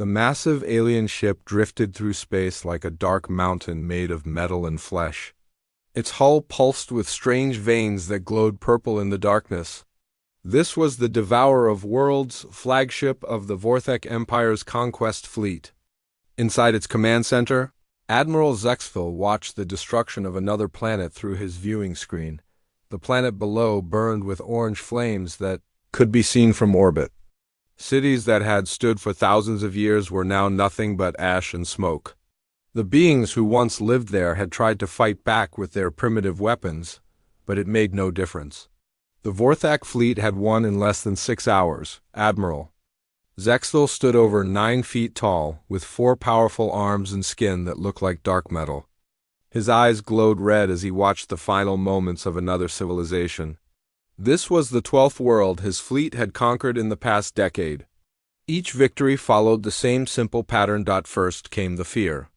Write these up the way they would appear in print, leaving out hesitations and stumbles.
The massive alien ship drifted through space like a dark mountain made of metal and flesh. Its hull pulsed with strange veins that glowed purple in the darkness. This was the Devourer of Worlds, flagship of the Vorthek Empire's conquest fleet. Inside its command center, Admiral Zexfil watched the destruction of another planet through his viewing screen. The planet below burned with orange flames that could be seen from orbit. Cities that had stood for thousands of years were now nothing but ash and smoke. The beings who once lived there had tried to fight back with their primitive weapons, but it made no difference. The Vorthak fleet had won in less than 6 hours. Admiral Zexfil stood over 9 feet tall, with 4 powerful arms and skin that looked like dark metal. His eyes glowed red as he watched the final moments of another civilization. This was the 12th world his fleet had conquered in the past decade. Each victory followed the same simple pattern. First came the fear.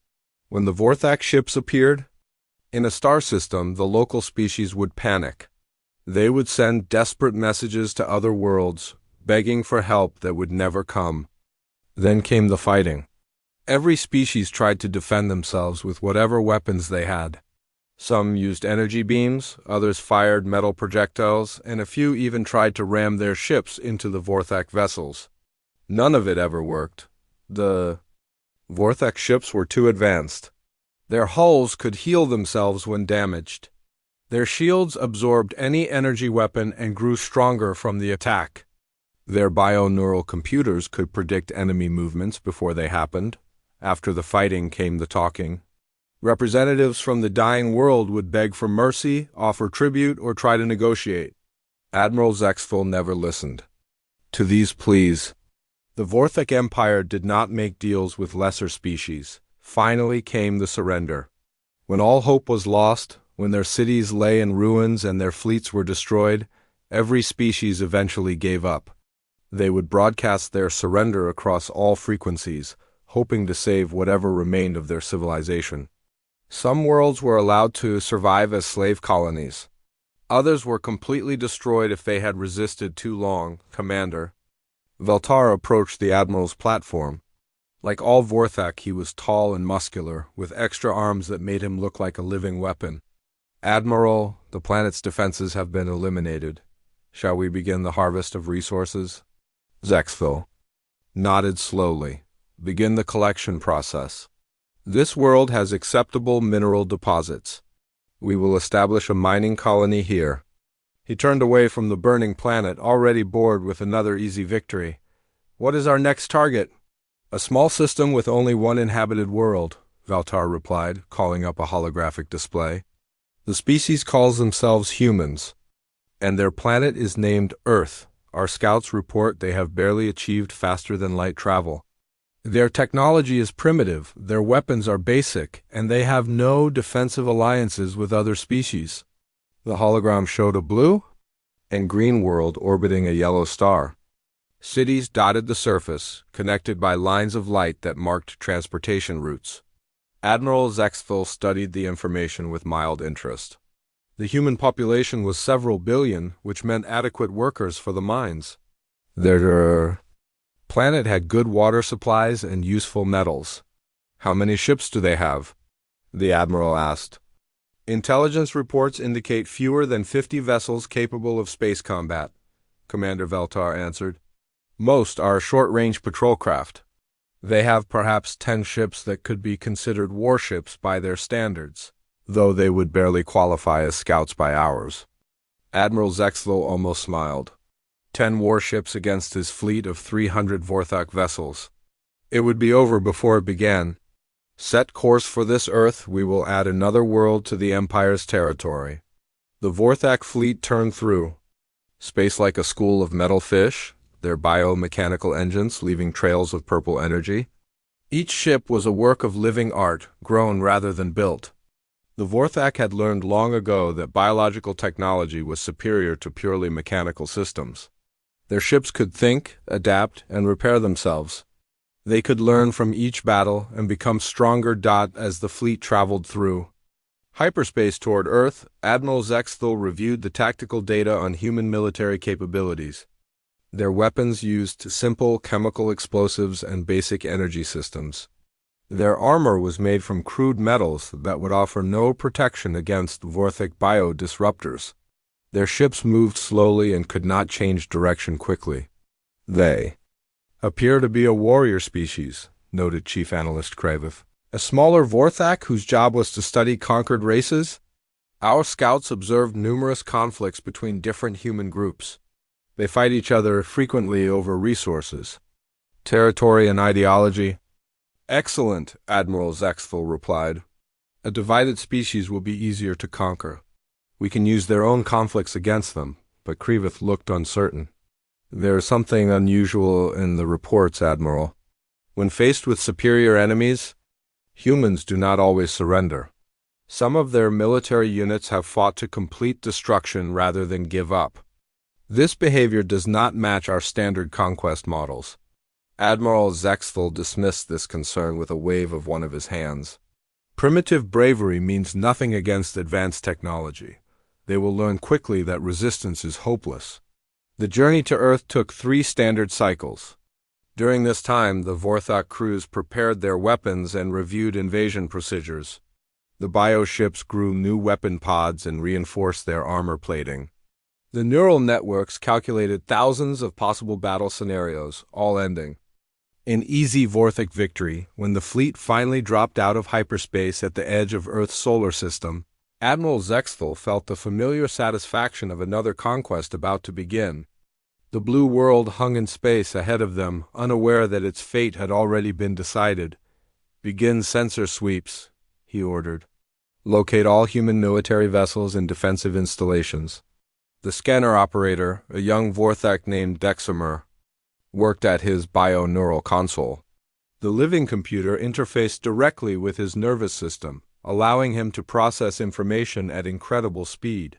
When the Vorthak ships appeared in a star system, the local species would panic. They would send desperate messages to other worlds, begging for help that would never come. Then came the fighting. Every species tried to defend themselves with whatever weapons they had. Some used energy beams, others fired metal projectiles, and a few even tried to ram their ships into the Vorthak vessels. None of it ever worked. The Vorthak ships were too advanced. Their hulls could heal themselves when damaged. Their shields absorbed any energy weapon and grew stronger from the attack. Their bio-neural computers could predict enemy movements before they happened. After the fighting came the talking. Representatives from the dying world would beg for mercy, offer tribute, or try to negotiate. Admiral Zexfil never listened to these pleas. The Vorthek Empire did not make deals with lesser species. Finally came the surrender. When all hope was lost, when their cities lay in ruins and their fleets were destroyed, every species eventually gave up. They would broadcast their surrender across all frequencies, hoping to save whatever remained of their civilization. Some worlds were allowed to survive as slave colonies. Others were completely destroyed if they had resisted too long. Commander Veltar approached the Admiral's platform. Like all Vorthak, he was tall and muscular, with extra arms that made him look like a living weapon. Admiral, the planet's defenses have been eliminated. Shall we begin the harvest of resources? Zexfil nodded slowly. Begin the collection process. This world has acceptable mineral deposits. We will establish a mining colony here. He turned away from the burning planet, already bored with another easy victory. What is our next target? A small system with only one inhabited world, Veltar replied, calling up a holographic display. The species calls themselves humans, and their planet is named Earth. Our scouts report they have barely achieved faster than light travel. Their technology is primitive, their weapons are basic, and they have no defensive alliances with other species. The hologram showed a blue and green world orbiting a yellow star. Cities dotted the surface, connected by lines of light that marked transportation routes. Admiral Zexfil studied the information with mild interest. The human population was several billion, which meant adequate workers for the mines. Their planet had good water supplies and useful metals. How many ships do they have? The Admiral asked. Intelligence reports indicate fewer than 50 vessels capable of space combat, Commander Veltar answered. Most are short-range patrol craft. They have perhaps 10 ships that could be considered warships by their standards, though they would barely qualify as scouts by ours. Admiral Zexfil almost smiled. 10 warships against his fleet of 300 Vorthak vessels. It would be over before it began. Set course for this Earth, we will add another world to the Empire's territory. The Vorthak fleet turned through. Space like a school of metal fish, their biomechanical engines leaving trails of purple energy. Each ship was a work of living art, grown rather than built. The Vorthak had learned long ago that biological technology was superior to purely mechanical systems. Their ships could think, adapt, and repair themselves. They could learn from each battle and become stronger as the fleet traveled through. Hyperspace toward Earth, Admiral Zexfil reviewed the tactical data on human military capabilities. Their weapons used simple chemical explosives and basic energy systems. Their armor was made from crude metals that would offer no protection against Vorthic bio-disruptors. Their ships moved slowly and could not change direction quickly. They appear to be a warrior species, noted Chief Analyst Kravith. A smaller Vorthak whose job was to study conquered races? Our scouts observed numerous conflicts between different human groups. They fight each other frequently over resources, territory, and ideology. Excellent, Admiral Zexfel replied. A divided species will be easier to conquer. We can use their own conflicts against them, but Krivith looked uncertain. There is something unusual in the reports, Admiral. When faced with superior enemies, humans do not always surrender. Some of their military units have fought to complete destruction rather than give up. This behavior does not match our standard conquest models. Admiral Zexfel dismissed this concern with a wave of one of his hands. Primitive bravery means nothing against advanced technology. They will learn quickly that resistance is hopeless. The journey to Earth took 3 standard cycles. During this time, the Vorthok crews prepared their weapons and reviewed invasion procedures. The bioships grew new weapon pods and reinforced their armor plating. The neural networks calculated thousands of possible battle scenarios, all ending in easy Vorthic victory. When the fleet finally dropped out of hyperspace at the edge of Earth's solar system, Admiral Zexfel felt the familiar satisfaction of another conquest about to begin. The blue world hung in space ahead of them, unaware that its fate had already been decided. "Begin sensor sweeps," he ordered. "Locate all human military vessels and defensive installations." The scanner operator, a young Vorthak named Deximer, worked at his bio-neural console. The living computer interfaced directly with his nervous system, allowing him to process information at incredible speed.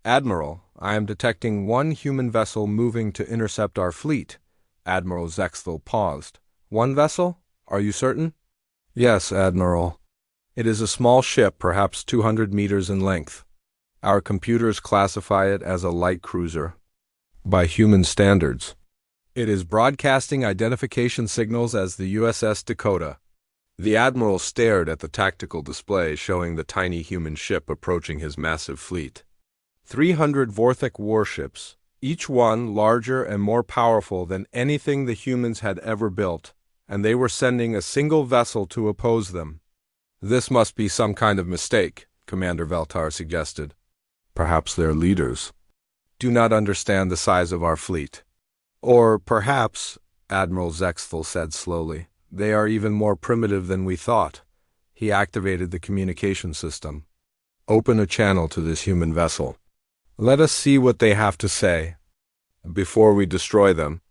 "Admiral, I am detecting one human vessel moving to intercept our fleet." Admiral Zexfel paused. "One vessel? Are you certain?" "Yes, Admiral. It is a small ship, perhaps 200 meters in length. Our computers classify it as a light cruiser. By human standards. It is broadcasting identification signals as the USS Dakota." The Admiral stared at the tactical display showing the tiny human ship approaching his massive fleet. 300 Vorthic warships, each one larger and more powerful than anything the humans had ever built, and they were sending a single vessel to oppose them. "This must be some kind of mistake," Commander Veltar suggested. "Perhaps their leaders do not understand the size of our fleet. Or perhaps," Admiral Zexfel said slowly, "they are even more primitive than we thought." He activated the communication system. "Open a channel to this human vessel. Let us see what they have to say before we destroy them."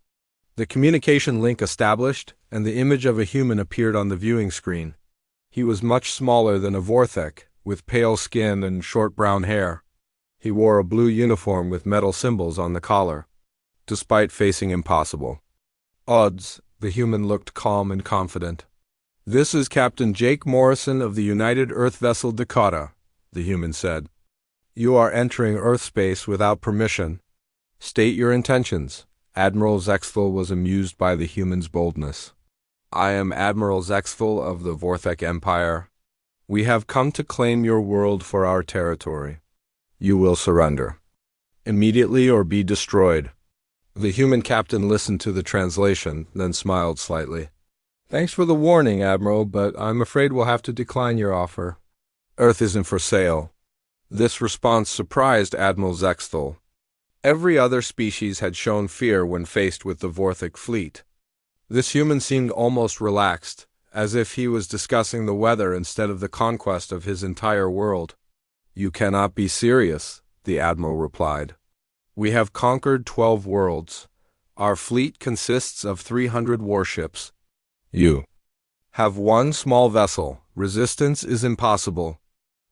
The communication link established, and the image of a human appeared on the viewing screen. He was much smaller than a Vorthek, with pale skin and short brown hair. He wore a blue uniform with metal symbols on the collar. Despite facing impossible odds, the human looked calm and confident. "This is Captain Jake Morrison of the United Earth vessel Dakota," the human said. "You are entering Earth space without permission. State your intentions." Admiral Zexfel was amused by the human's boldness. "I am Admiral Zexfel of the Vorthek Empire. We have come to claim your world for our territory. You will surrender immediately or be destroyed." The human captain listened to the translation, then smiled slightly. "Thanks for the warning, Admiral, but I'm afraid we'll have to decline your offer. Earth isn't for sale." This response surprised Admiral Zexfel. Every other species had shown fear when faced with the Vorthic fleet. This human seemed almost relaxed, as if he was discussing the weather instead of the conquest of his entire world. "You cannot be serious," the Admiral replied. "We have conquered 12 worlds. Our fleet consists of 300 warships. You have one small vessel. Resistance is impossible."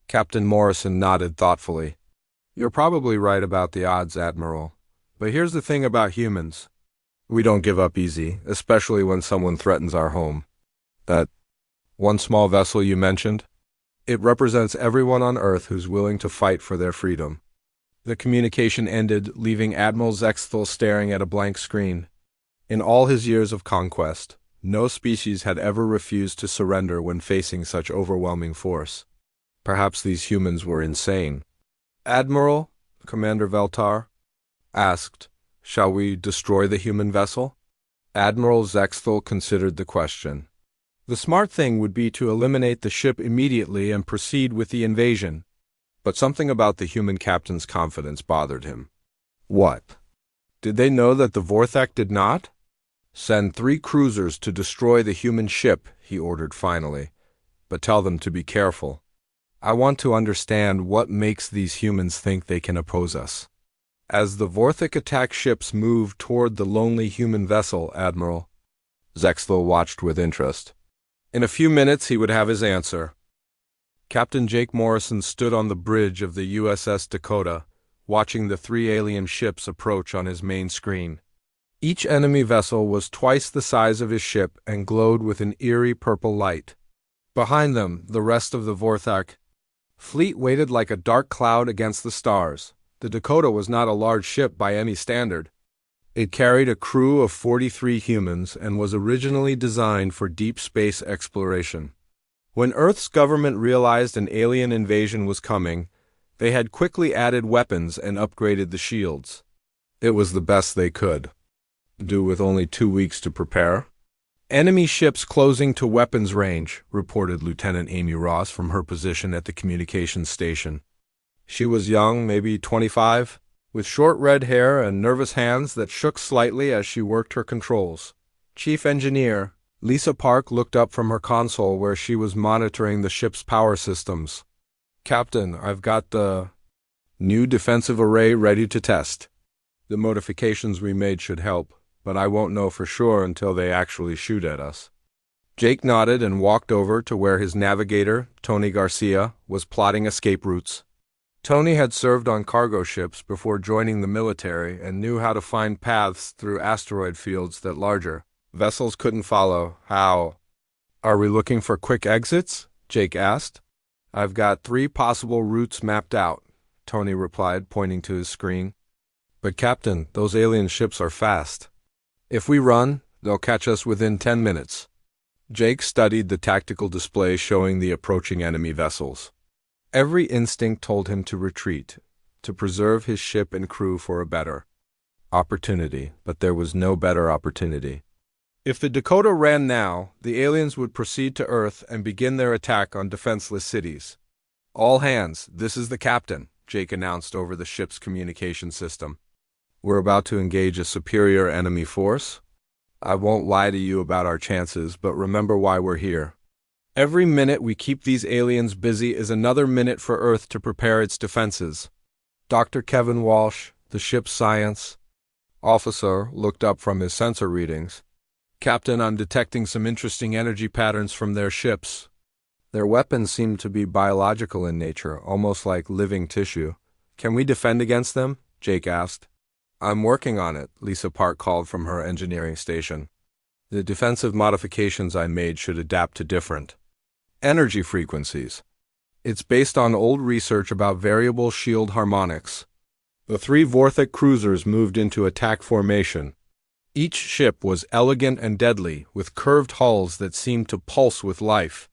Captain Morrison nodded thoughtfully. "You're probably right about the odds, Admiral. But here's the thing about humans. We don't give up easy, especially when someone threatens our home. That one small vessel you mentioned? It represents everyone on Earth who's willing to fight for their freedom. The communication ended, leaving Admiral Zexthal staring at a blank screen. In all his years of conquest, no species had ever refused to surrender when facing such overwhelming force. Perhaps these humans were insane. "Admiral," Commander Veltar asked, "shall we destroy the human vessel?" Admiral Zexthal considered the question. The smart thing would be to eliminate the ship immediately and proceed with the invasion. But something about the human captain's confidence bothered him. What? Did they know that the Vorthak did not? "Send 3 cruisers to destroy the human ship," he ordered finally. "But tell them to be careful. I want to understand what makes these humans think they can oppose us." As the Vorthak attack ships moved toward the lonely human vessel, Admiral Zexthal watched with interest. In a few minutes he would have his answer. Captain Jake Morrison stood on the bridge of the USS Dakota, watching the 3 alien ships approach on his main screen. Each enemy vessel was twice the size of his ship and glowed with an eerie purple light. Behind them, the rest of the Vorthak fleet waited like a dark cloud against the stars. The Dakota was not a large ship by any standard. It carried a crew of 43 humans and was originally designed for deep space exploration. When Earth's government realized an alien invasion was coming, they had quickly added weapons and upgraded the shields. It was the best they could do with only 2 weeks to prepare. "Enemy ships closing to weapons range," reported Lieutenant Amy Ross from her position at the communications station. She was young, maybe 25, with short red hair and nervous hands that shook slightly as she worked her controls. Chief Engineer Lisa Park looked up from her console where she was monitoring the ship's power systems. "Captain, I've got the new defensive array ready to test. The modifications we made should help, but I won't know for sure until they actually shoot at us." Jake nodded and walked over to where his navigator, Tony Garcia, was plotting escape routes. Tony had served on cargo ships before joining the military and knew how to find paths through asteroid fields that larger vessels couldn't follow. "How? Are we looking for quick exits?" Jake asked. "I've got 3 possible routes mapped out," Tony replied, pointing to his screen. "But Captain, those alien ships are fast. If we run, they'll catch us within 10 minutes. Jake studied the tactical display showing the approaching enemy vessels. Every instinct told him to retreat, to preserve his ship and crew for a better opportunity, but there was no better opportunity. If the Dakota ran now, the aliens would proceed to Earth and begin their attack on defenseless cities. "All hands, this is the captain," Jake announced over the ship's communication system. "We're about to engage a superior enemy force. I won't lie to you about our chances, but remember why we're here. Every minute we keep these aliens busy is another minute for Earth to prepare its defenses." Dr. Kevin Walsh, the ship's science officer, looked up from his sensor readings. "Captain, I'm detecting some interesting energy patterns from their ships. Their weapons seem to be biological in nature, almost like living tissue. Can we defend against them?" Jake asked. "I'm working on it," Lisa Park called from her engineering station. "The defensive modifications I made should adapt to different energy frequencies. It's based on old research about variable shield harmonics." The 3 Vorthak cruisers moved into attack formation. Each ship was elegant and deadly, with curved hulls that seemed to pulse with life.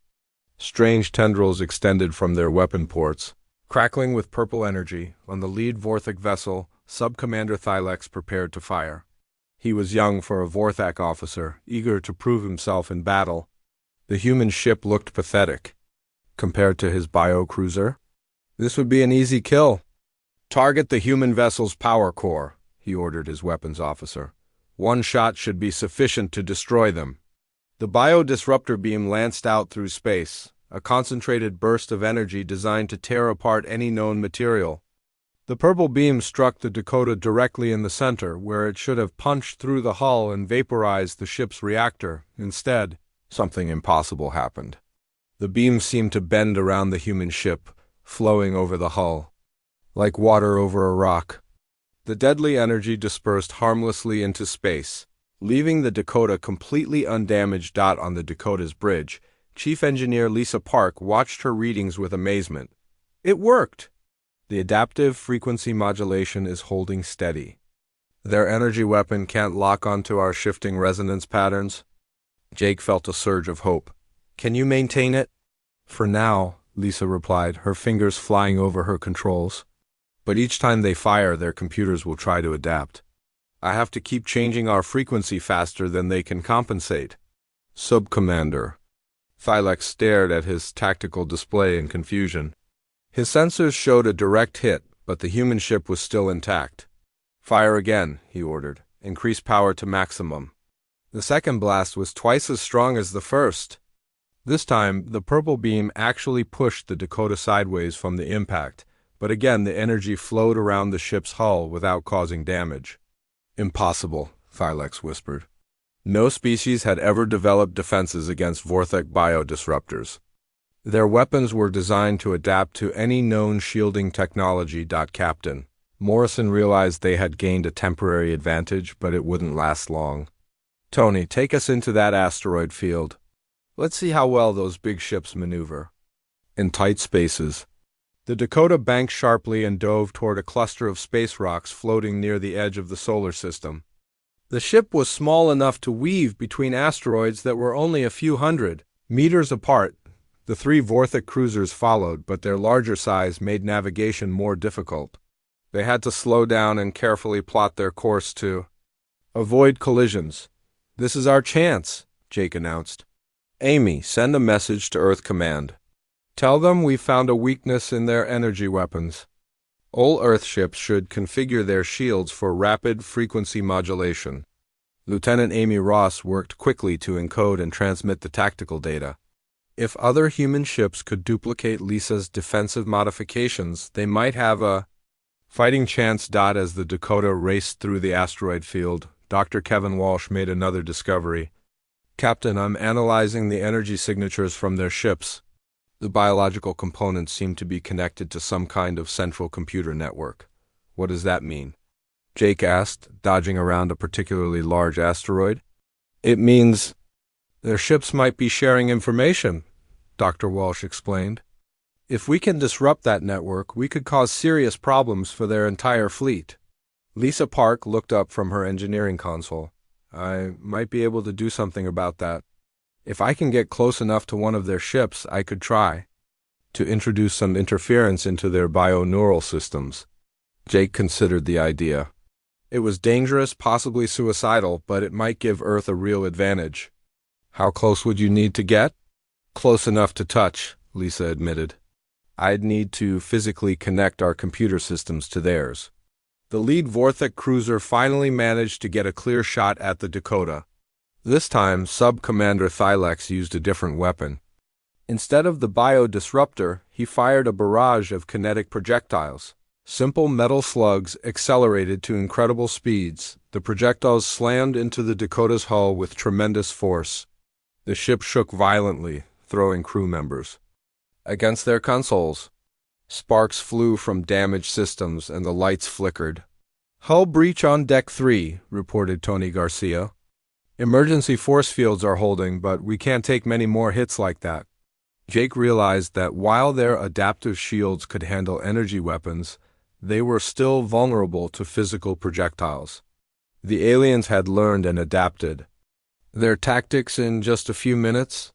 Strange tendrils extended from their weapon ports, crackling with purple energy. On the lead Vorthak vessel, Sub-Commander Thylex prepared to fire. He was young for a Vorthak officer, eager to prove himself in battle. The human ship looked pathetic compared to his bio-cruiser. This would be an easy kill. "Target the human vessel's power core," he ordered his weapons officer. "1 shot should be sufficient to destroy them." The bio-disruptor beam lanced out through space, a concentrated burst of energy designed to tear apart any known material. The purple beam struck the Dakota directly in the center, where it should have punched through the hull and vaporized the ship's reactor. Instead, something impossible happened. The beam seemed to bend around the human ship, flowing over the hull, like water over a rock. The deadly energy dispersed harmlessly into space, leaving the Dakota completely undamaged. On the Dakota's bridge, Chief Engineer Lisa Park watched her readings with amazement. It worked! The adaptive frequency modulation is holding steady. Their energy weapon can't lock onto our shifting resonance patterns? Jake felt a surge of hope. Can you maintain it? For now, Lisa replied, her fingers flying over her controls. But each time they fire, their computers will try to adapt. I have to keep changing our frequency faster than they can compensate. Sub-Commander. Thylex stared at his tactical display in confusion. His sensors showed a direct hit, but the human ship was still intact. Fire again, he ordered. Increase power to maximum. The second blast was twice as strong as the first. This time, the purple beam actually pushed the Dakota sideways from the impact, but again the energy flowed around the ship's hull without causing damage. Impossible, Thylex whispered. No species had ever developed defenses against Vorthek biodisruptors. Their weapons were designed to adapt to any known shielding technology. Captain. Morrison realized they had gained a temporary advantage, but it wouldn't last long. Tony, take us into that asteroid field. Let's see how well those big ships maneuver. In tight spaces, the Dakota banked sharply and dove toward a cluster of space rocks floating near the edge of the solar system. The ship was small enough to weave between asteroids that were only a few hundred meters apart. The three Vorthek cruisers followed, but their larger size made navigation more difficult. They had to slow down and carefully plot their course to avoid collisions. This is our chance, Jake announced. Amy, send a message to Earth Command. Tell them we found a weakness in their energy weapons. All Earth ships should configure their shields for rapid frequency modulation. Lieutenant Amy Ross worked quickly to encode and transmit the tactical data. If other human ships could duplicate Lisa's defensive modifications, they might have a fighting chance. As the Dakota raced through the asteroid field, Dr. Kevin Walsh made another discovery. Captain, I'm analyzing the energy signatures from their ships. The biological components seem to be connected to some kind of central computer network. What does that mean? Jake asked, dodging around a particularly large asteroid. It means their ships might be sharing information, Dr. Walsh explained. If we can disrupt that network, we could cause serious problems for their entire fleet. Lisa Park looked up from her engineering console. I might be able to do something about that. If I can get close enough to one of their ships, I could try to introduce some interference into their bioneural systems. Jake considered the idea. It was dangerous, possibly suicidal, but it might give Earth a real advantage. How close would you need to get? Close enough to touch, Lisa admitted. I'd need to physically connect our computer systems to theirs. The lead Vorthek cruiser finally managed to get a clear shot at the Dakota. This time, Sub-Commander Thylex used a different weapon. Instead of the biodisruptor, he fired a barrage of kinetic projectiles. Simple metal slugs accelerated to incredible speeds. The projectiles slammed into the Dakota's hull with tremendous force. The ship shook violently, throwing crew members against their consoles. Sparks flew from damaged systems and the lights flickered. Hull breach on Deck 3, reported Tony Garcia. Emergency force fields are holding, but we can't take many more hits like that. Jake realized that while their adaptive shields could handle energy weapons, they were still vulnerable to physical projectiles. The aliens had learned and adapted their tactics in just a few minutes.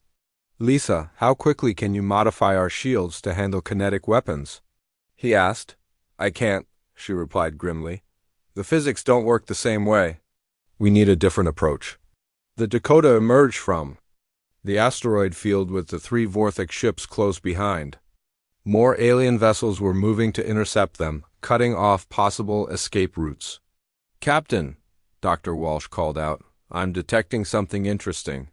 Lisa, how quickly can you modify our shields to handle kinetic weapons? He asked. I can't, she replied grimly. The physics don't work the same way. We need a different approach. The Dakota emerged from the asteroid field with the three Vorthek ships close behind. More alien vessels were moving to intercept them, cutting off possible escape routes. Captain, Dr. Walsh called out, I'm detecting something interesting.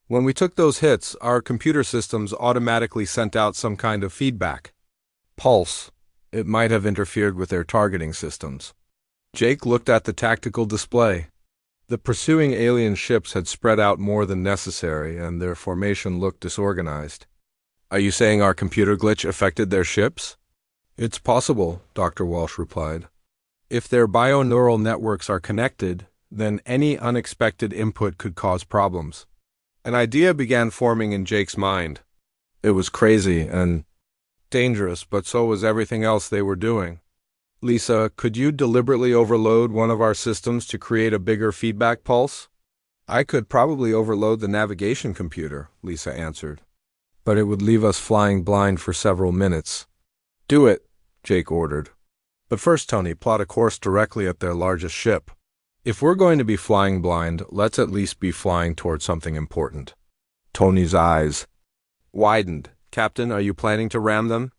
When we took those hits, our computer systems automatically sent out some kind of feedback. Pulse. It might have interfered with their targeting systems. Jake looked at the tactical display. The pursuing alien ships had spread out more than necessary, and their formation looked disorganized. Are you saying our computer glitch affected their ships? It's possible, Dr. Walsh replied. If their bioneural networks are connected, then any unexpected input could cause problems. An idea began forming in Jake's mind. It was crazy and Dangerous, but so was everything else they were doing. Lisa, could you deliberately overload one of our systems to create a bigger feedback pulse? I could probably overload the navigation computer, Lisa answered. But it would leave us flying blind for several minutes. Do it, Jake ordered. But first, Tony, plot a course directly at their largest ship. If we're going to be flying blind, let's at least be flying toward something important. Tony's eyes widened. Captain, are you planning to ram them?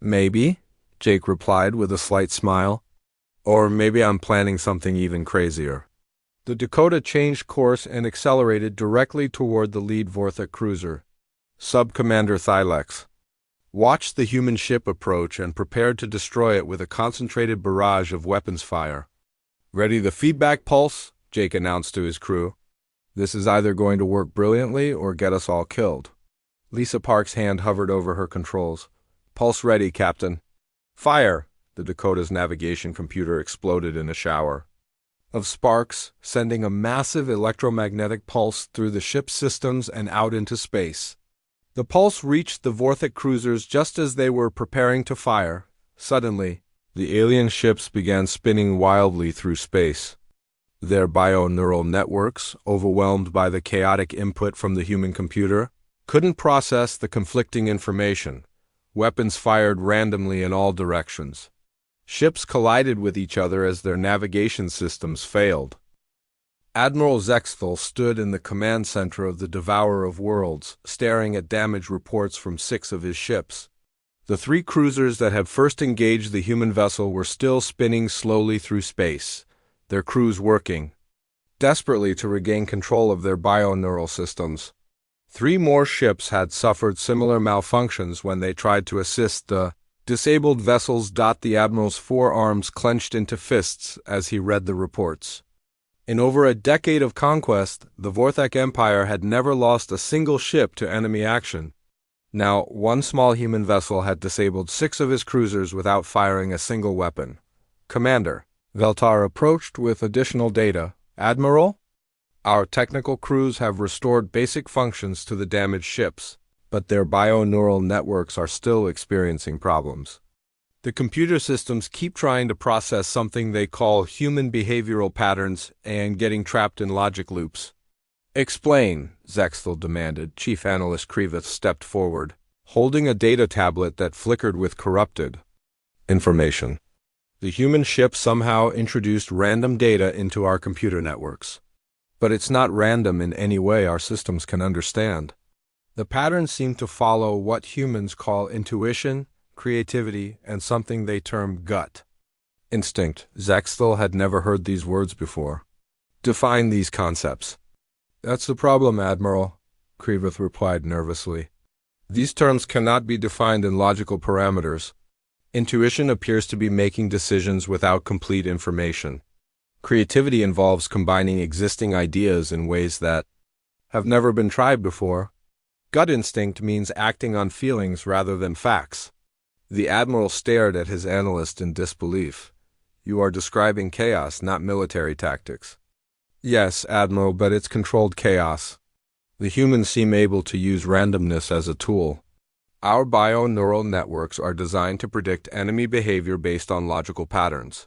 Maybe, Jake replied with a slight smile. Or maybe I'm planning something even crazier. The Dakota changed course and accelerated directly toward the lead Vorthok cruiser. Sub-Commander Thylex watched the human ship approach and prepared to destroy it with a concentrated barrage of weapons fire. Ready the feedback pulse, Jake announced to his crew. This is either going to work brilliantly or get us all killed. Lisa Park's hand hovered over her controls. Pulse ready, Captain. Fire! The Dakota's navigation computer exploded in a shower of sparks, sending a massive electromagnetic pulse through the ship's systems and out into space. The pulse reached the Vorthok cruisers just as they were preparing to fire. Suddenly, the alien ships began spinning wildly through space. Their bio-neural networks, overwhelmed by the chaotic input from the human computer, couldn't process the conflicting information. Weapons fired randomly in all directions. Ships collided with each other as their navigation systems failed. Admiral Zexthal stood in the command center of the Devourer of Worlds, staring at damage reports from 6 of his ships. The 3 cruisers that had first engaged the human vessel were still spinning slowly through space, their crews working desperately to regain control of their bio-neural systems. 3 more ships had suffered similar malfunctions when they tried to assist the disabled vessels. The Admiral's forearms clenched into fists as he read the reports. In over a decade of conquest, the Vorthok Empire had never lost a single ship to enemy action. Now, 1 small human vessel had disabled 6 of his cruisers without firing a single weapon. Commander, Veltar approached with additional data. Admiral? Our technical crews have restored basic functions to the damaged ships, but their bio-neural networks are still experiencing problems. The computer systems keep trying to process something they call human behavioral patterns and getting trapped in logic loops. Explain, Zexthal demanded. Chief Analyst Krivith stepped forward, holding a data tablet that flickered with corrupted information. The human ship somehow introduced random data into our computer networks. But it's not random in any way our systems can understand. The patterns seem to follow what humans call intuition, creativity, and something they term gut instinct. Zexthal had never heard these words before. Define these concepts. That's the problem, Admiral, Krivith replied nervously. These terms cannot be defined in logical parameters. Intuition appears to be making decisions without complete information. Creativity involves combining existing ideas in ways that have never been tried before. Gut instinct means acting on feelings rather than facts. The Admiral stared at his analyst in disbelief. You are describing chaos, not military tactics. Yes, Admiral, but it's controlled chaos. The humans seem able to use randomness as a tool. Our bio-neural networks are designed to predict enemy behavior based on logical patterns.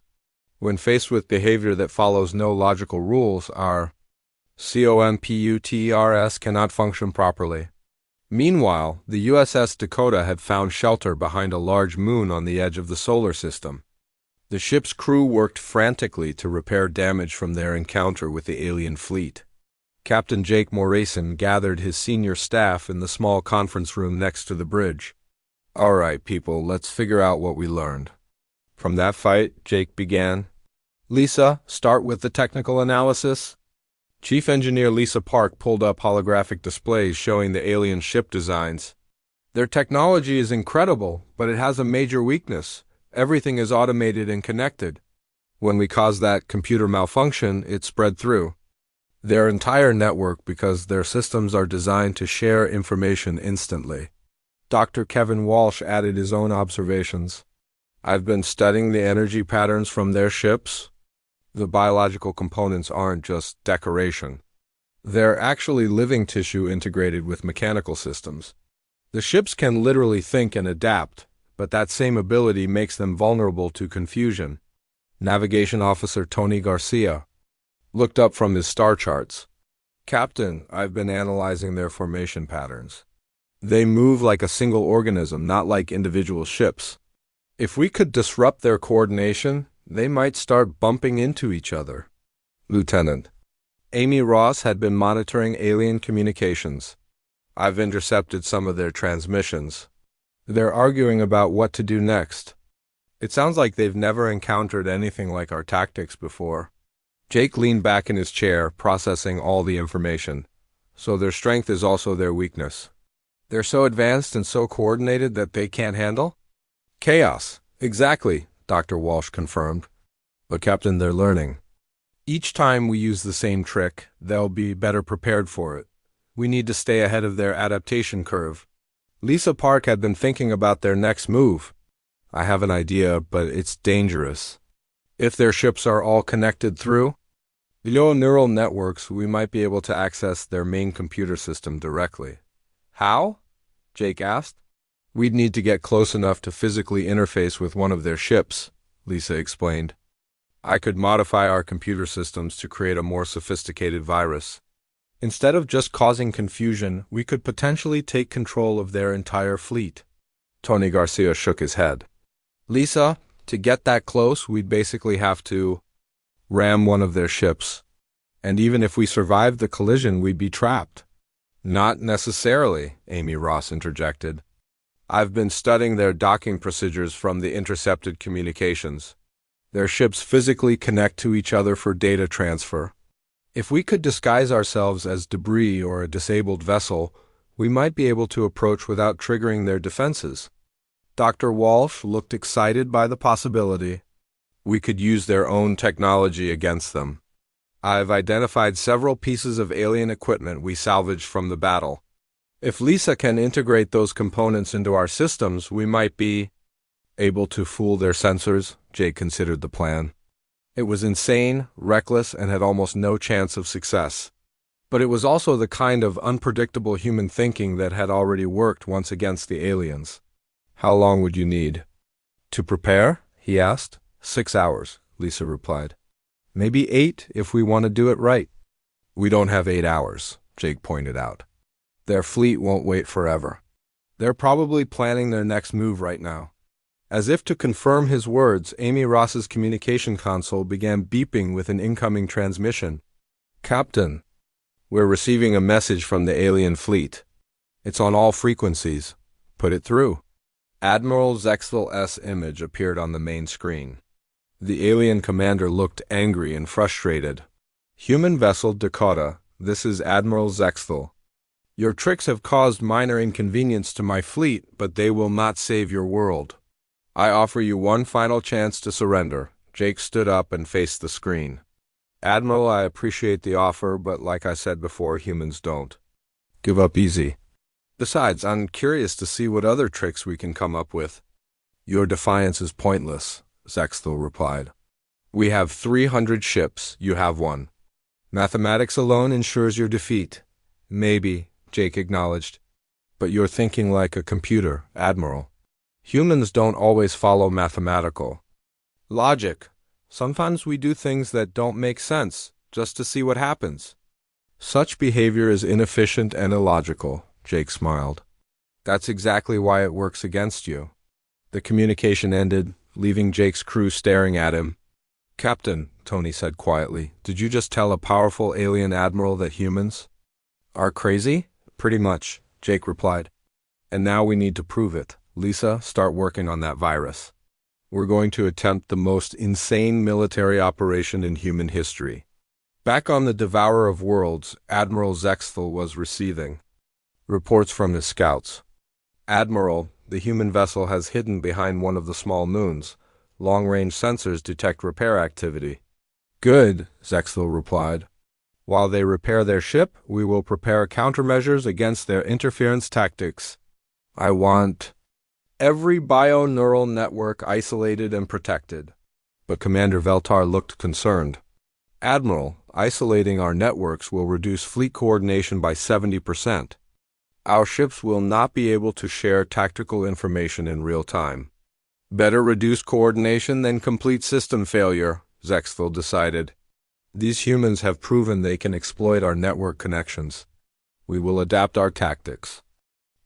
When faced with behavior that follows no logical rules, our computers cannot function properly. Meanwhile, the USS Dakota had found shelter behind a large moon on the edge of the solar system. The ship's crew worked frantically to repair damage from their encounter with the alien fleet. Captain Jake Morrison gathered his senior staff in the small conference room next to the bridge. All right, people, let's figure out what we learned. From that fight, Jake began. Lisa, start with the technical analysis. Chief Engineer Lisa Park pulled up holographic displays showing the alien ship designs. Their technology is incredible, but it has a major weakness. Everything is automated and connected. When we caused that computer malfunction, it spread through their entire network because their systems are designed to share information instantly. Dr. Kevin Walsh added his own observations. I've been studying the energy patterns from their ships. The biological components aren't just decoration. They're actually living tissue integrated with mechanical systems. The ships can literally think and adapt. but that same ability makes them vulnerable to confusion. Navigation Officer Tony Garcia looked up from his star charts. Captain, I've been analyzing their formation patterns. They move like a single organism, not like individual ships. If we could disrupt their coordination, they might start bumping into each other. Lieutenant, Amy Ross had been monitoring alien communications. I've intercepted some of their transmissions. They're arguing about what to do next. It sounds like they've never encountered anything like our tactics before. Jake leaned back in his chair, processing all the information. So their strength is also their weakness. They're so advanced and so coordinated that they can't handle? Chaos. Exactly, Dr. Walsh confirmed. But Captain, they're learning. Each time we use the same trick, they'll be better prepared for it. We need to stay ahead of their adaptation curve. Lisa Park had been thinking about their next move. I have an idea, but it's dangerous. If their ships are all connected through below neural networks, we might be able to access their main computer system directly. How? Jake asked. We'd need to get close enough to physically interface with one of their ships, Lisa explained. I could modify our computer systems to create a more sophisticated virus. Instead of just causing confusion, we could potentially take control of their entire fleet. Tony Garcia shook his head. Lisa, to get that close, we'd basically have to ram one of their ships. And even if we survived the collision, we'd be trapped. Not necessarily, Amy Ross interjected. I've been studying their docking procedures from the intercepted communications. Their ships physically connect to each other for data transfer. If we could disguise ourselves as debris or a disabled vessel, we might be able to approach without triggering their defenses. Dr. Walsh looked excited by the possibility. We could use their own technology against them. I've identified several pieces of alien equipment we salvaged from the battle. If Lisa can integrate those components into our systems, we might be able to fool their sensors, Jake considered the plan. It was insane, reckless, and had almost no chance of success. But it was also the kind of unpredictable human thinking that had already worked once against the aliens. How long would you need? To prepare? He asked. 6 hours, Lisa replied. Maybe 8 if we want to do it right. We don't have 8 hours, Jake pointed out. Their fleet won't wait forever. They're probably planning their next move right now. As if to confirm his words, Amy Ross's communication console began beeping with an incoming transmission. Captain, we're receiving a message from the alien fleet. It's on all frequencies. Put it through. Admiral Zextel's image appeared on the main screen. The alien commander looked angry and frustrated. Human vessel Dakota, this is Admiral Zextel. Your tricks have caused minor inconvenience to my fleet, but they will not save your world. I offer you one final chance to surrender. Jake stood up and faced the screen. Admiral, I appreciate the offer, but like I said before, humans don't. Give up easy. Besides, I'm curious to see what other tricks we can come up with. Your defiance is pointless, Zextel replied. We have 300 ships, you have one. Mathematics alone ensures your defeat. Maybe, Jake acknowledged. But you're thinking like a computer, Admiral. Humans don't always follow mathematical logic. Sometimes we do things that don't make sense, just to see what happens. Such behavior is inefficient and illogical, Jake smiled. That's exactly why it works against you. The communication ended, leaving Jake's crew staring at him. Captain, Tony said quietly, did you just tell a powerful alien admiral that humans are crazy? Pretty much, Jake replied. And now we need to prove it. Lisa, start working on that virus. We're going to attempt the most insane military operation in human history. Back on the Devourer of Worlds, Admiral Zextel was receiving reports from his scouts. Admiral, the human vessel has hidden behind one of the small moons. Long-range sensors detect repair activity. Good, Zextel replied. While they repair their ship, we will prepare countermeasures against their interference tactics. I want every bio-neural network isolated and protected. But Commander Veltar looked concerned. Admiral, isolating our networks will reduce fleet coordination by 70%. Our ships will not be able to share tactical information in real time. Better reduce coordination than complete system failure, Zexthel decided. These humans have proven they can exploit our network connections. We will adapt our tactics.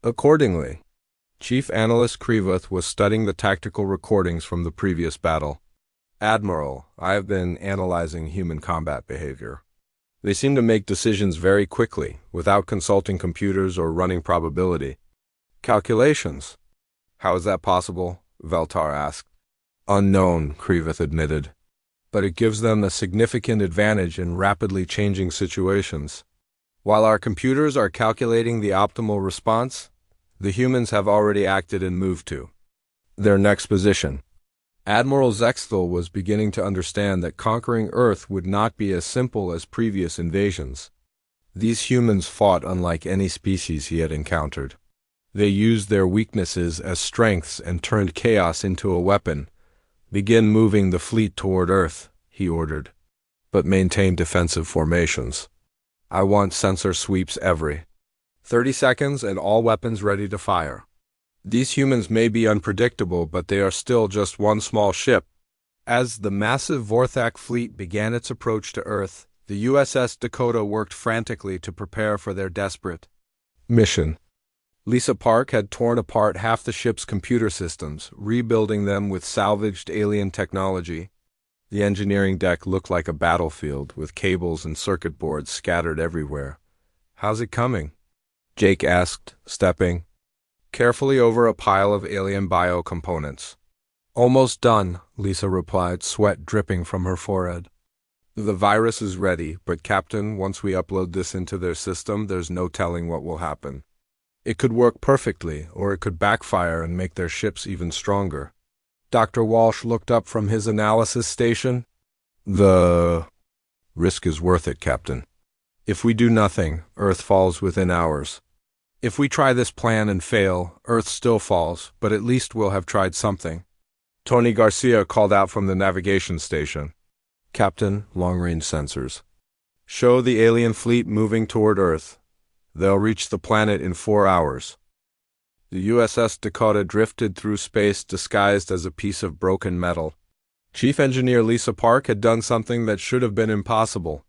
Accordingly, Chief Analyst Krivoth was studying the tactical recordings from the previous battle. Admiral, I have been analyzing human combat behavior. They seem to make decisions very quickly, without consulting computers or running probability calculations. How is that possible? Veltar asked. Unknown, Krivoth admitted. But it gives them a significant advantage in rapidly changing situations. While our computers are calculating the optimal response, the humans have already acted and moved to their next position. Admiral Zexthel was beginning to understand that conquering Earth would not be as simple as previous invasions. These humans fought unlike any species he had encountered. They used their weaknesses as strengths and turned chaos into a weapon. Begin moving the fleet toward Earth, he ordered, but maintain defensive formations. I want sensor sweeps every 30 seconds and all weapons ready to fire. These humans may be unpredictable, but they are still just one small ship. As the massive Vorthak fleet began its approach to Earth, the USS Dakota worked frantically to prepare for their desperate mission. Lisa Park had torn apart half the ship's computer systems, rebuilding them with salvaged alien technology. The engineering deck looked like a battlefield, with cables and circuit boards scattered everywhere. How's it coming? Jake asked, stepping carefully over a pile of alien bio-components. Almost done, Lisa replied, sweat dripping from her forehead. The virus is ready, but Captain, once we upload this into their system, there's no telling what will happen. It could work perfectly, or it could backfire and make their ships even stronger. Dr. Walsh looked up from his analysis station. The risk is worth it, Captain. If we do nothing, Earth falls within hours. If we try this plan and fail, Earth still falls, but at least we'll have tried something. Tony Garcia called out from the navigation station. Captain, long-range sensors. Show the alien fleet moving toward Earth. They'll reach the planet in 4 hours. The USS Dakota drifted through space disguised as a piece of broken metal. Chief Engineer Lisa Park had done something that should have been impossible.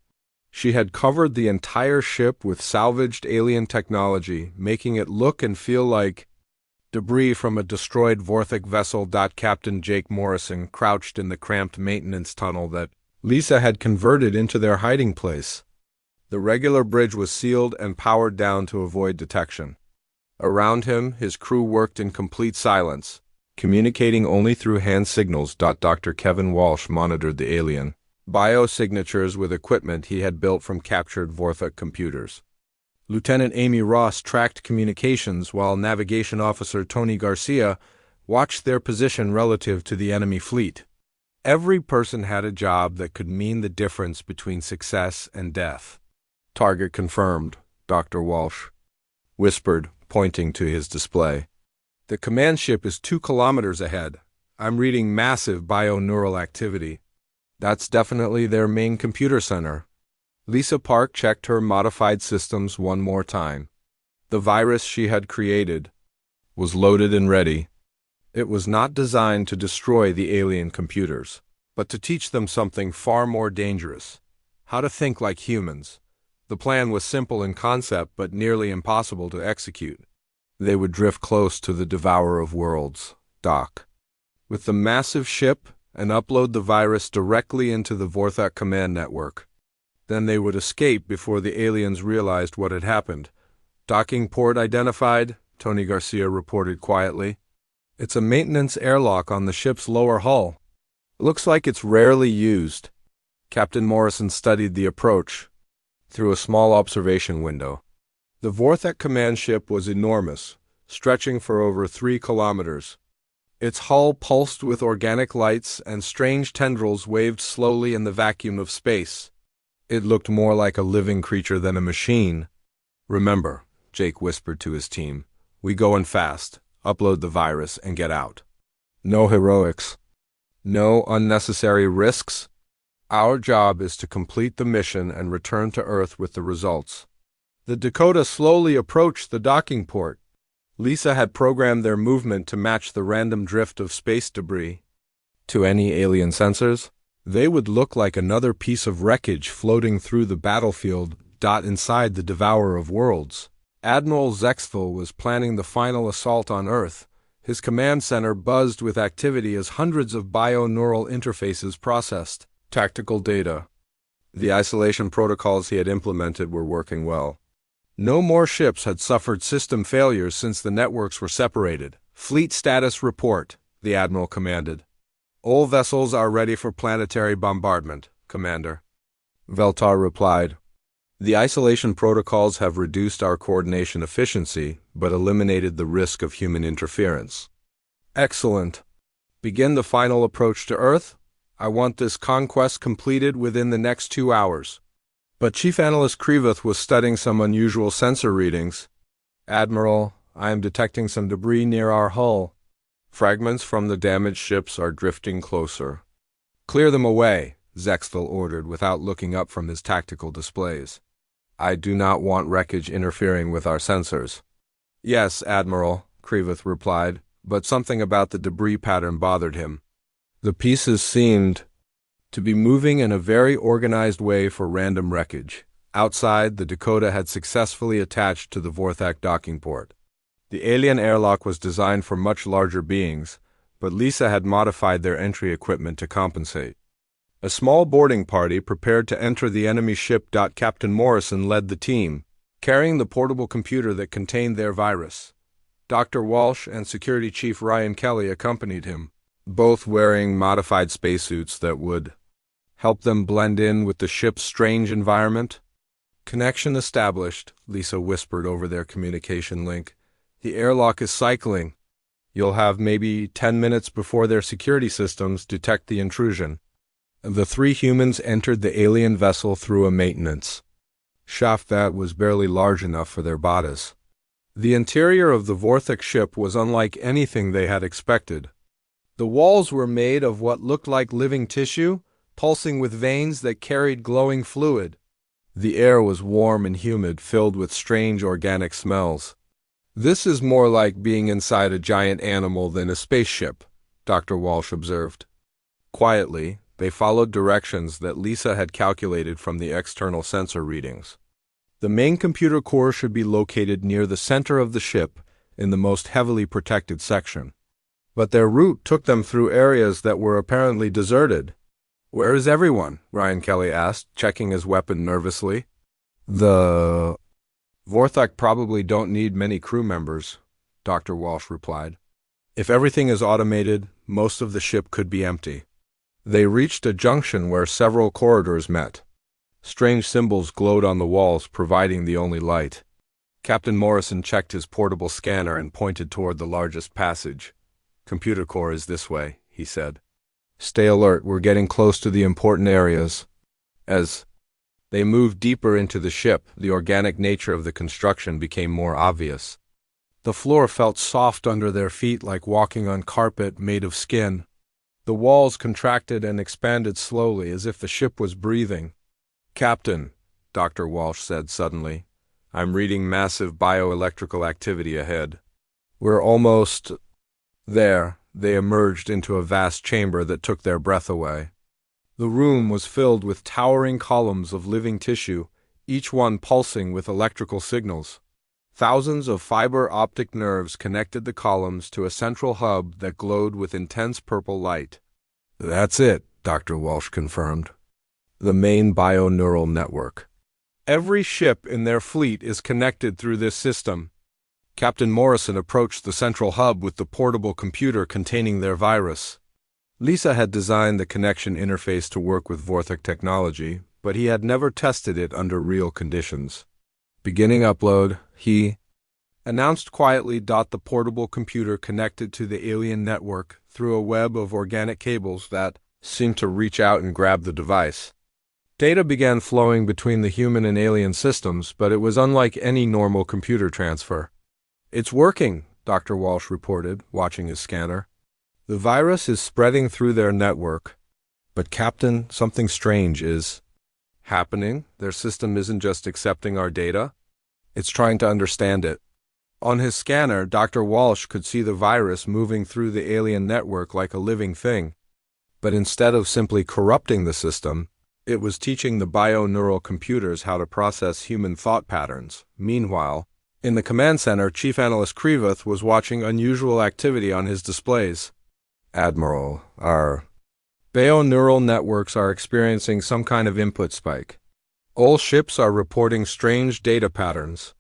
She had covered the entire ship with salvaged alien technology, making it look and feel like debris from a destroyed Vorthak vessel. Captain Jake Morrison crouched in the cramped maintenance tunnel that Lisa had converted into their hiding place. The regular bridge was sealed and powered down to avoid detection. Around him, his crew worked in complete silence, communicating only through hand signals. Dr. Kevin Walsh monitored the alien biosignatures with equipment he had built from captured Vorthak computers. Lieutenant Amy Ross tracked communications while Navigation Officer Tony Garcia watched their position relative to the enemy fleet. Every person had a job that could mean the difference between success and death. Target confirmed, Dr. Walsh whispered, pointing to his display. The command ship is 2 kilometers ahead. I'm reading massive bioneural activity. That's definitely their main computer center. Lisa Park checked her modified systems one more time. The virus she had created was loaded and ready. It was not designed to destroy the alien computers, but to teach them something far more dangerous: how to think like humans. The plan was simple in concept, but nearly impossible to execute. They would drift close to the Devourer of Worlds, dock with the massive ship, and upload the virus directly into the Vorthak command network. Then they would escape before the aliens realized what had happened. Docking port identified, Tony Garcia reported quietly. It's a maintenance airlock on the ship's lower hull. Looks like it's rarely used. Captain Morrison studied the approach through a small observation window. The Vorthak command ship was enormous, stretching for over 3 kilometers. Its hull pulsed with organic lights, and strange tendrils waved slowly in the vacuum of space. It looked more like a living creature than a machine. Remember, Jake whispered to his team, we go in fast, upload the virus, and get out. No heroics. No unnecessary risks. Our job is to complete the mission and return to Earth with the results. The Dakota slowly approached the docking port. Lisa had programmed their movement to match the random drift of space debris. To any alien sensors, they would look like another piece of wreckage floating through the battlefield inside the Devourer of Worlds. Admiral Zexthal was planning the final assault on Earth. His command center buzzed with activity as hundreds of bio-neural interfaces processed tactical data. The isolation protocols he had implemented were working well. No more ships had suffered system failures since the networks were separated. Fleet status report, the Admiral commanded. All vessels are ready for planetary bombardment, Commander. Veltar replied. The isolation protocols have reduced our coordination efficiency, but eliminated the risk of human interference. Excellent. Begin the final approach to Earth? I want this conquest completed within the next 2 hours. But Chief Analyst Krivoth was studying some unusual sensor readings. Admiral, I am detecting some debris near our hull. Fragments from the damaged ships are drifting closer. Clear them away, Zexthal ordered without looking up from his tactical displays. I do not want wreckage interfering with our sensors. Yes, Admiral, Krivoth replied, but something about the debris pattern bothered him. The pieces seemed to be moving in a very organized way for random wreckage. Outside, the Dakota had successfully attached to the Vorthak docking port. The alien airlock was designed for much larger beings, but Lisa had modified their entry equipment to compensate. A small boarding party prepared to enter the enemy ship. Captain Morrison led the team, carrying the portable computer that contained their virus. Dr. Walsh and Security Chief Ryan Kelly accompanied him, both wearing modified spacesuits that would help them blend in with the ship's strange environment. Connection established, Lisa whispered over their communication link. The airlock is cycling. You'll have maybe 10 minutes before their security systems detect the intrusion. The 3 humans entered the alien vessel through a maintenance shaft that was barely large enough for their bodies. The interior of the Vorthak ship was unlike anything they had expected. The walls were made of what looked like living tissue, pulsing with veins that carried glowing fluid. The air was warm and humid, filled with strange organic smells. This is more like being inside a giant animal than a spaceship, Dr. Walsh observed. Quietly, they followed directions that Lisa had calculated from the external sensor readings. The main computer core should be located near the center of the ship in the most heavily protected section. But their route took them through areas that were apparently deserted. Where is everyone? Ryan Kelly asked, checking his weapon nervously. The Vorthak probably don't need many crew members, Dr. Walsh replied. If everything is automated, most of the ship could be empty. They reached a junction where several corridors met. Strange symbols glowed on the walls, providing the only light. Captain Morrison checked his portable scanner and pointed toward the largest passage. Computer core is this way, he said. Stay alert, we're getting close to the important areas. As they moved deeper into the ship, the organic nature of the construction became more obvious. The floor felt soft under their feet, like walking on carpet made of skin. The walls contracted and expanded slowly, as if the ship was breathing. Captain, Dr. Walsh said suddenly, I'm reading massive bioelectrical activity ahead. We're almost there. They emerged into a vast chamber that took their breath away. The room was filled with towering columns of living tissue, each one pulsing with electrical signals. Thousands of fiber optic nerves connected the columns to a central hub that glowed with intense purple light. That's it, Dr. Walsh confirmed. The main bio-neural network. Every ship in their fleet is connected through this system. Captain Morrison approached the central hub with the portable computer containing their virus. Lisa had designed the connection interface to work with Vorthak technology, but he had never tested it under real conditions. Beginning upload, he announced quietly. The portable computer connected to the alien network through a web of organic cables that seemed to reach out and grab the device. Data began flowing between the human and alien systems, but it was unlike any normal computer transfer. It's working, Dr. Walsh reported, watching his scanner. The virus is spreading through their network. But Captain, something strange is happening. Their system isn't just accepting our data. It's trying to understand it. On his scanner, Dr. Walsh could see the virus moving through the alien network like a living thing. But instead of simply corrupting the system, it was teaching the bio-neural computers how to process human thought patterns. Meanwhile, in the command center, Chief Analyst Krivoth was watching unusual activity on his displays. Admiral, our bio-neural networks are experiencing some kind of input spike. All ships are reporting strange data patterns.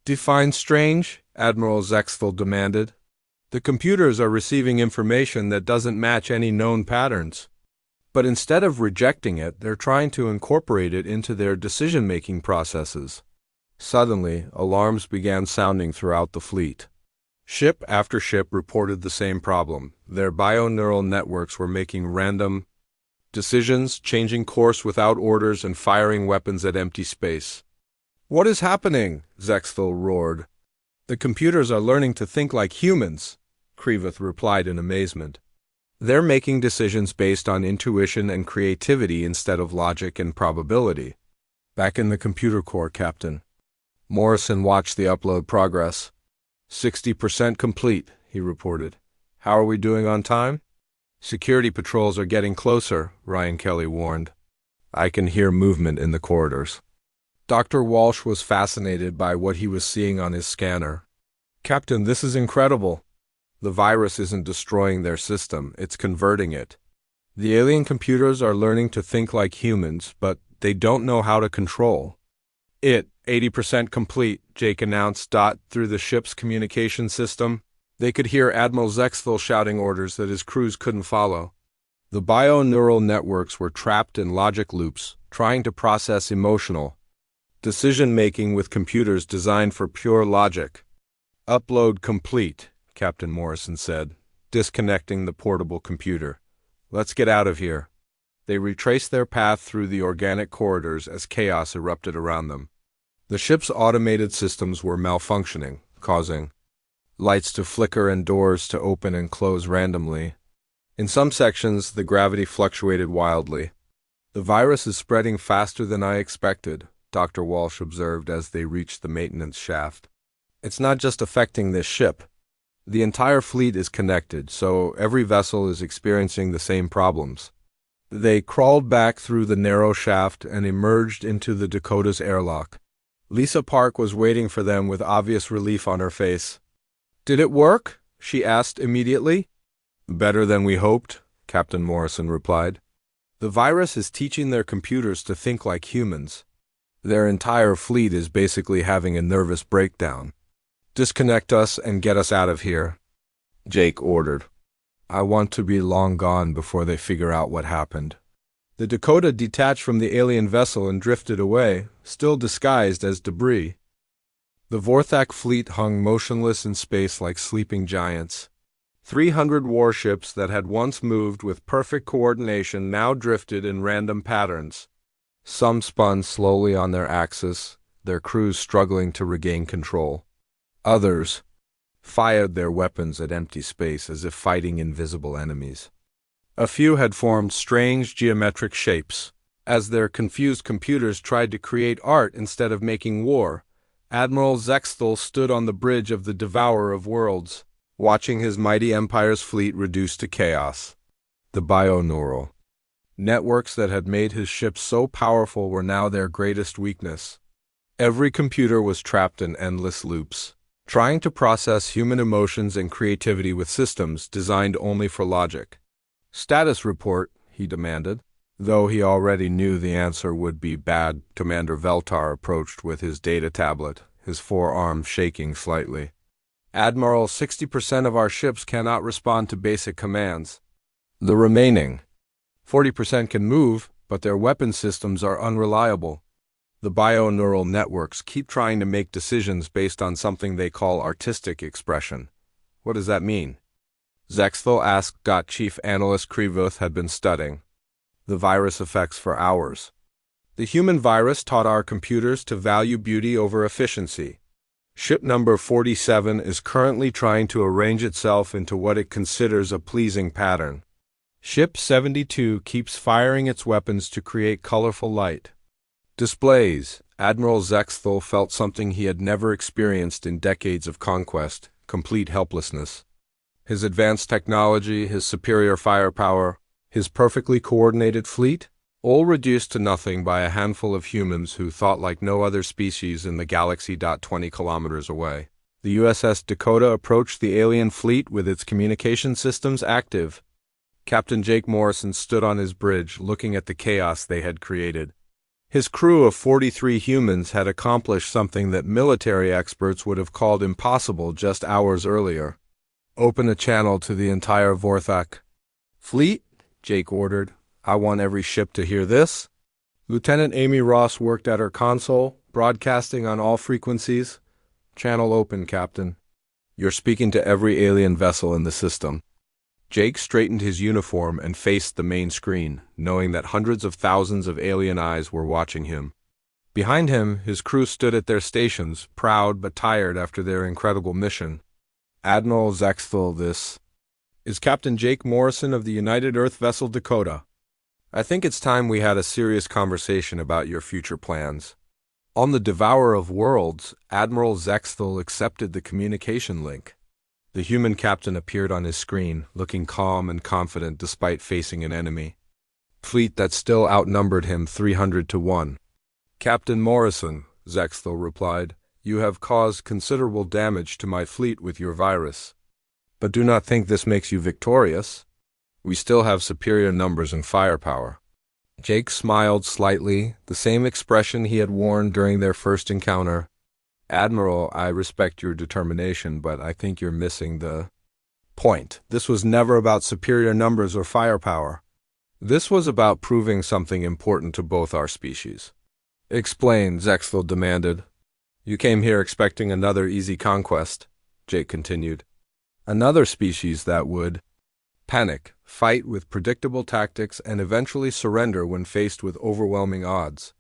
Define strange? Admiral Zexthel demanded. The computers are receiving information that doesn't match any known patterns. But instead of rejecting it, they're trying to incorporate it into their decision-making processes. Suddenly, alarms began sounding throughout the fleet. Ship after ship reported the same problem. Their bio-neural networks were making random decisions, changing course without orders, and firing weapons at empty space. "What is happening?" Zexthel roared. "The computers are learning to think like humans," Krivoth replied in amazement. "They're making decisions based on intuition and creativity instead of logic and probability." Back in the computer core, Captain Morrison watched the upload progress. 60% complete, he reported. "How are we doing on time?" "Security patrols are getting closer," Ryan Kelly warned. "I can hear movement in the corridors." Dr. Walsh was fascinated by what he was seeing on his scanner. "Captain, this is incredible. The virus isn't destroying their system, it's converting it. The alien computers are learning to think like humans, but they don't know how to control it." 80% complete, Jake announced through the ship's communication system. They could hear Admiral Zexthel shouting orders that his crews couldn't follow. The bio-neural networks were trapped in logic loops, trying to process emotional decision-making with computers designed for pure logic. "Upload complete," Captain Morrison said, disconnecting the portable computer. "Let's get out of here." They retraced their path through the organic corridors as chaos erupted around them. The ship's automated systems were malfunctioning, causing lights to flicker and doors to open and close randomly. In some sections, the gravity fluctuated wildly. "The virus is spreading faster than I expected," Dr. Walsh observed as they reached the maintenance shaft. "It's not just affecting this ship. The entire fleet is connected, so every vessel is experiencing the same problems." They crawled back through the narrow shaft and emerged into the Dakota's airlock. Lisa Park was waiting for them with obvious relief on her face. "Did it work?" she asked immediately. "Better than we hoped," Captain Morrison replied. "The virus is teaching their computers to think like humans. Their entire fleet is basically having a nervous breakdown. Disconnect us and get us out of here," Jake ordered. "I want to be long gone before they figure out what happened." The Dakota detached from the alien vessel and drifted away, still disguised as debris. The Vorthak fleet hung motionless in space like sleeping giants. 300 warships that had once moved with perfect coordination now drifted in random patterns. Some spun slowly on their axis, their crews struggling to regain control. Others fired their weapons at empty space as if fighting invisible enemies. A few had formed strange geometric shapes. As their confused computers tried to create art instead of making war, Admiral Zexthel stood on the bridge of the Devourer of Worlds, watching his mighty empire's fleet reduced to chaos. The bio-neural networks that had made his ships so powerful were now their greatest weakness. Every computer was trapped in endless loops, trying to process human emotions and creativity with systems designed only for logic. "Status report," he demanded. Though he already knew the answer would be bad, Commander Veltar approached with his data tablet, his forearm shaking slightly. "Admiral, 60% of our ships cannot respond to basic commands. The remaining 40% can move, but their weapon systems are unreliable. The bio-neural networks keep trying to make decisions based on something they call artistic expression." "What does that mean?" Zexthel asked. Chief Analyst Krivoth had been studying the virus effects for hours. "The human virus taught our computers to value beauty over efficiency. Ship number 47 is currently trying to arrange itself into what it considers a pleasing pattern. Ship 72 keeps firing its weapons to create colorful light displays," Admiral Zexthal felt something he had never experienced in decades of conquest: complete helplessness. His advanced technology, his superior firepower, his perfectly coordinated fleet, all reduced to nothing by a handful of humans who thought like no other species in the galaxy. 20 kilometers away, the USS Dakota approached the alien fleet with its communication systems active. Captain Jake Morrison stood on his bridge, looking at the chaos they had created. His crew of 43 humans had accomplished something that military experts would have called impossible just hours earlier. "Open a channel to the entire Vorthak fleet," Jake ordered. "I want every ship to hear this." Lieutenant Amy Ross worked at her console, broadcasting on all frequencies. "Channel open, Captain. You're speaking to every alien vessel in the system." Jake straightened his uniform and faced the main screen, knowing that hundreds of thousands of alien eyes were watching him. Behind him, his crew stood at their stations, proud but tired after their incredible mission. "Admiral Zexthal, this is Captain Jake Morrison of the United Earth vessel Dakota. I think it's time we had a serious conversation about your future plans." On the Devourer of Worlds, Admiral Zexthal accepted the communication link. The human captain appeared on his screen, looking calm and confident despite facing an enemy fleet that still outnumbered him 300 to 1. "Captain Morrison," Zexthal replied, "you have caused considerable damage to my fleet with your virus. But do not think this makes you victorious. We still have superior numbers and firepower." Jake smiled slightly, the same expression he had worn during their first encounter. "Admiral, I respect your determination, but I think you're missing the point. This was never about superior numbers or firepower. This was about proving something important to both our species." "Explain," Zexthal demanded. "You came here expecting another easy conquest," Jake continued. "Another species that would panic, fight with predictable tactics, and eventually surrender when faced with overwhelming odds.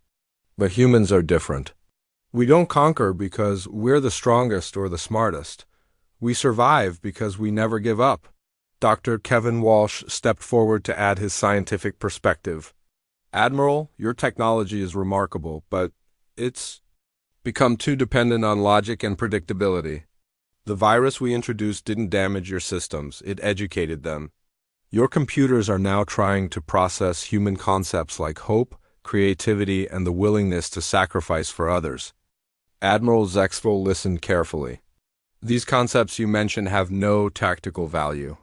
But humans are different. We don't conquer because we're the strongest or the smartest. We survive because we never give up." Dr. Kevin Walsh stepped forward to add his scientific perspective. "Admiral, your technology is remarkable, but it's become too dependent on logic and predictability. The virus we introduced didn't damage your systems, it educated them. Your computers are now trying to process human concepts like hope, creativity, and the willingness to sacrifice for others." Admiral Zexthal listened carefully. "These concepts you mention have no tactical value.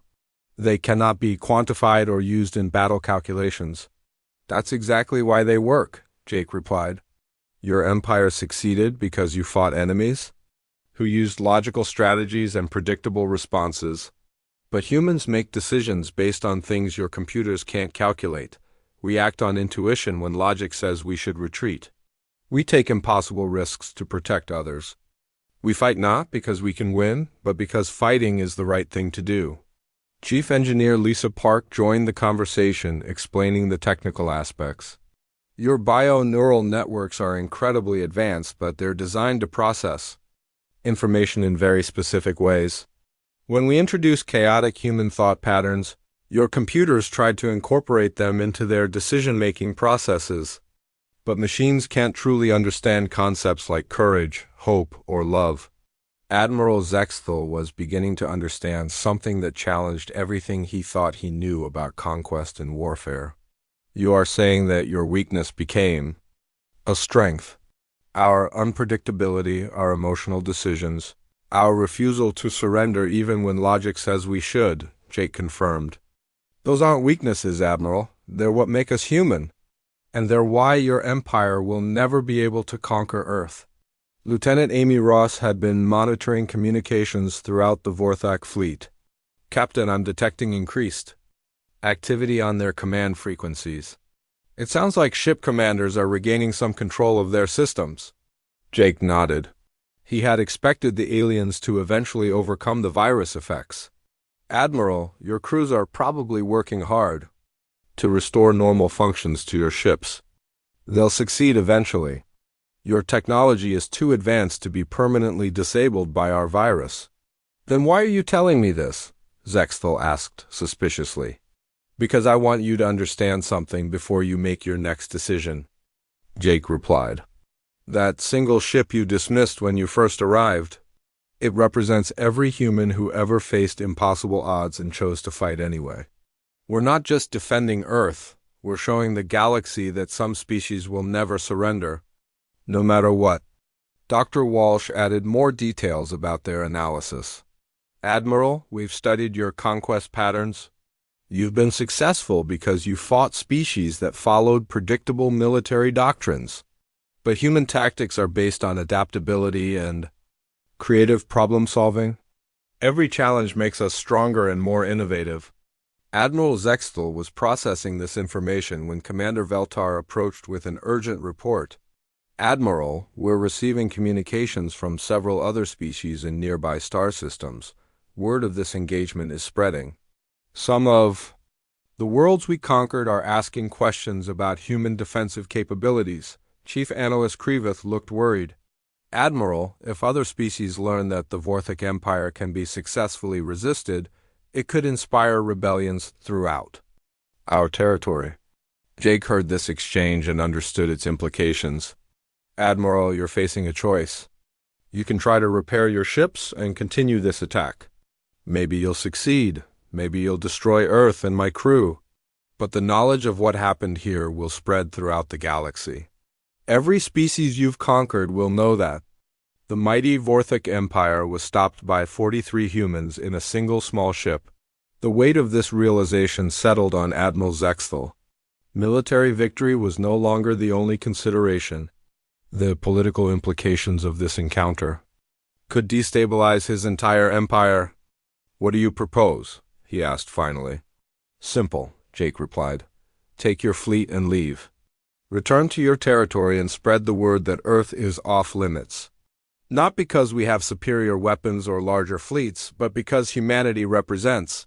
They cannot be quantified or used in battle calculations." "That's exactly why they work," Jake replied. "Your empire succeeded because you fought enemies who used logical strategies and predictable responses. But humans make decisions based on things your computers can't calculate. We act on intuition when logic says we should retreat. We take impossible risks to protect others. We fight not because we can win, but because fighting is the right thing to do." Chief Engineer Lisa Park joined the conversation, explaining the technical aspects. "Your bio-neural networks are incredibly advanced, but they're designed to process information in very specific ways. When we introduce chaotic human thought patterns, your computers tried to incorporate them into their decision-making processes. But machines can't truly understand concepts like courage, hope, or love." Admiral Zexthal was beginning to understand something that challenged everything he thought he knew about conquest and warfare. "You are saying that your weakness became a strength. Our unpredictability, our emotional decisions, our refusal to surrender even when logic says we should," Jake confirmed. "Those aren't weaknesses, Admiral. They're what make us human. And they're why your empire will never be able to conquer Earth." Lieutenant Amy Ross had been monitoring communications throughout the Vorthak fleet. "Captain, I'm detecting increased activity on their command frequencies. It sounds like ship commanders are regaining some control of their systems." Jake nodded. He had expected the aliens to eventually overcome the virus effects. "Admiral, your crews are probably working hard to restore normal functions to your ships. They'll succeed eventually. Your technology is too advanced to be permanently disabled by our virus." "Then why are you telling me this?" Zexthal asked suspiciously. "Because I want you to understand something before you make your next decision," Jake replied. That single ship you dismissed when you first arrived. It represents every human who ever faced impossible odds and chose to fight anyway. We're not just defending Earth, we're showing the galaxy that some species will never surrender, no matter what. Dr. Walsh added more details about their analysis. Admiral, we've studied your conquest patterns. You've been successful because you fought species that followed predictable military doctrines. But human tactics are based on adaptability and creative problem-solving. Every challenge makes us stronger and more innovative. Admiral Zextel was processing this information when Commander Veltar approached with an urgent report. Admiral, we're receiving communications from several other species in nearby star systems. Word of this engagement is spreading. Some of the worlds we conquered are asking questions about human defensive capabilities. Chief Analyst Kriveth looked worried. Admiral, if other species learn that the Vorthic Empire can be successfully resisted, it could inspire rebellions throughout our territory. Jake heard this exchange and understood its implications. Admiral, you're facing a choice. You can try to repair your ships and continue this attack. Maybe you'll succeed. Maybe you'll destroy Earth and my crew. But the knowledge of what happened here will spread throughout the galaxy. Every species you've conquered will know that. The mighty Vorthic Empire was stopped by 43 humans in a single small ship. The weight of this realization settled on Admiral Zextel. Military victory was no longer the only consideration. The political implications of this encounter could destabilize his entire empire. What do you propose? He asked finally. Simple, Jake replied. Take your fleet and leave. Return to your territory and spread the word that Earth is off limits. Not because we have superior weapons or larger fleets, but because humanity represents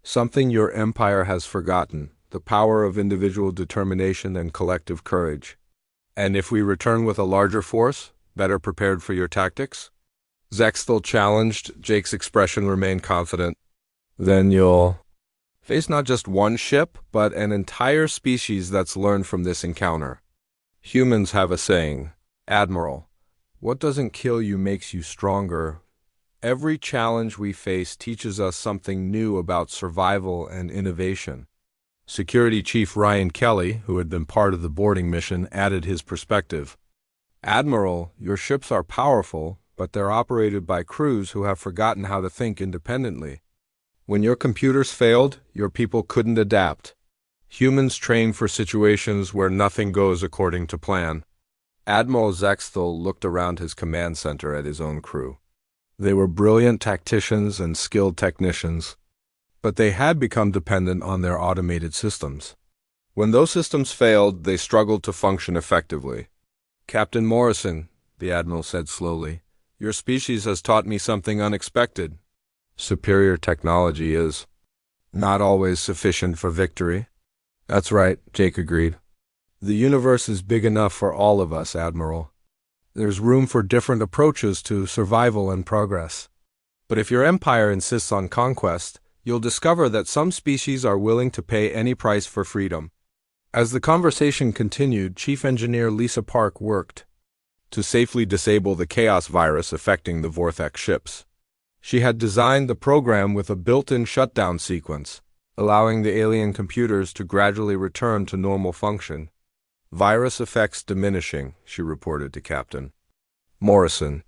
something your empire has forgotten, the power of individual determination and collective courage. And if we return with a larger force, better prepared for your tactics? Zextel challenged. Jake's expression remained confident. Then you'll face not just one ship, but an entire species that's learned from this encounter. Humans have a saying, Admiral, what doesn't kill you makes you stronger. Every challenge we face teaches us something new about survival and innovation. Security Chief Ryan Kelly, who had been part of the boarding mission, added his perspective. Admiral, your ships are powerful, but they're operated by crews who have forgotten how to think independently. When your computers failed, your people couldn't adapt. Humans train for situations where nothing goes according to plan. Admiral Zextel looked around his command center at his own crew. They were brilliant tacticians and skilled technicians, but they had become dependent on their automated systems. When those systems failed, they struggled to function effectively. Captain Morrison, the Admiral said slowly, your species has taught me something unexpected. Superior technology is not always sufficient for victory. That's right, Jake agreed. The universe is big enough for all of us, Admiral. There's room for different approaches to survival and progress. But if your empire insists on conquest, you'll discover that some species are willing to pay any price for freedom. As the conversation continued, Chief Engineer Lisa Park worked to safely disable the chaos virus affecting the Vortex ships. She had designed the program with a built-in shutdown sequence, allowing the alien computers to gradually return to normal function. Virus effects diminishing, she reported to Captain Morrison.